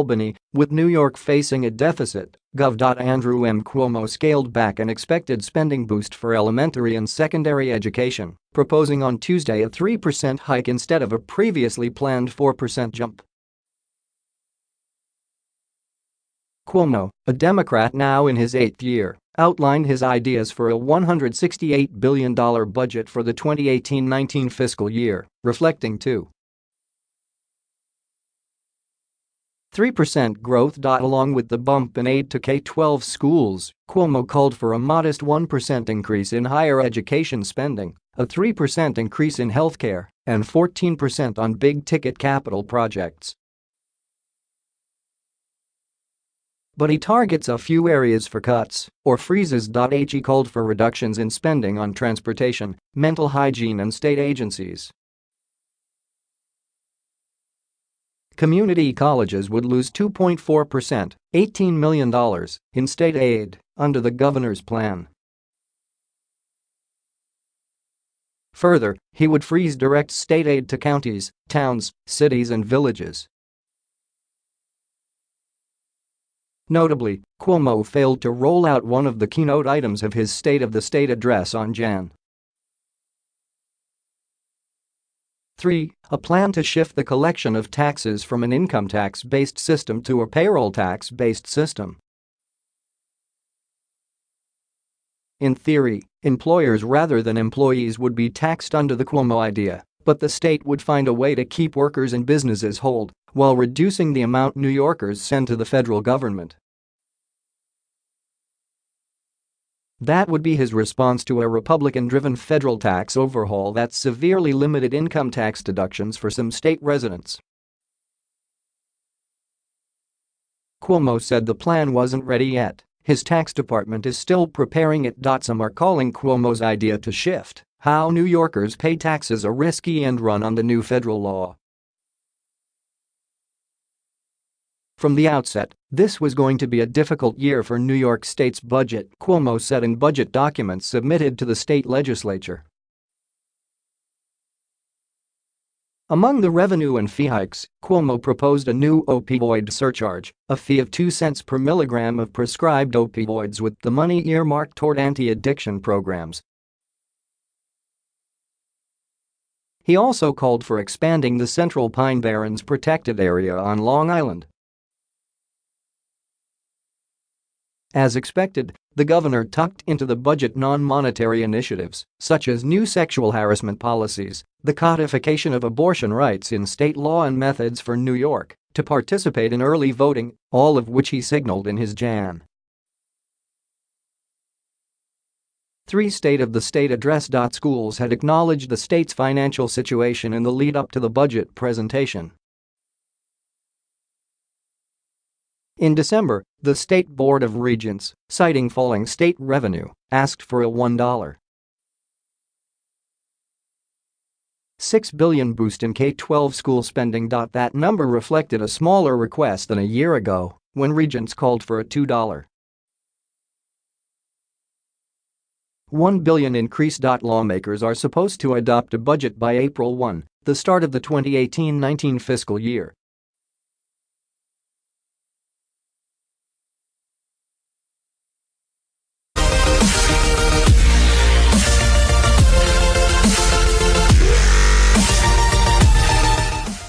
Albany, with New York facing a deficit. Gov.Andrew M.Cuomo scaled back an expected spending boost for elementary and secondary education, proposing on Tuesday a 3% hike instead of a previously planned 4% jump. Cuomo, a Democrat now in his 8th year, outlined his ideas for a $168 billion budget for the 2018-19 fiscal year, reflecting 3% growth. Along with the bump in aid to K-12 schools, Cuomo called for a modest 1% increase in higher education spending, a 3% increase in healthcare, and 14% on big-ticket capital projects. But he targets a few areas for cuts, or freezes. He called for reductions in spending on transportation, mental hygiene and state agencies. Community colleges would lose 2.4%, $18 million, in state aid under the governor's plan. Further, he would freeze direct state aid to counties, towns, cities and villages. Notably, Cuomo failed to roll out one of the keynote items of his State of the State address on Jan.3, a plan to shift the collection of taxes from an income tax-based system to a payroll-tax-based system. In theory, employers rather than employees would be taxed under the Cuomo idea, but the state would find a way to keep workers and businesses whole while reducing the amount New Yorkers send to the federal government. That would be his response to a Republican-driven federal tax overhaul that severely limited income tax deductions for some state residents. Cuomo said the plan wasn't ready yet. His tax department is still preparing it. Some are calling Cuomo's idea to shift how New Yorkers pay taxes a risky end run on the new federal law. From the outset, this was going to be a difficult year for New York State's budget, Cuomo said in budget documents submitted to the state legislature. Among the revenue and fee hikes, Cuomo proposed a new opioid surcharge, a fee of 2 cents per milligram of prescribed opioids with the money earmarked toward anti-addiction programs. He also called for expanding the Central Pine Barrens protected area on Long Island. As expected, the governor tucked into the budget non-monetary initiatives, such as new sexual harassment policies, the codification of abortion rights in state law and methods for New York to participate in early voting, all of which he signaled in his Jan.3 State of the State address. Schools had acknowledged the state's financial situation in the lead-up to the budget presentation. In December, the State Board of Regents, citing falling state revenue, asked for a $1.6 billion boost in K-12 school spending. That number reflected a smaller request than a year ago, when Regents called for a $2.1 billion increase. Lawmakers are supposed to adopt a budget by April 1, the start of the 2018-19 fiscal year,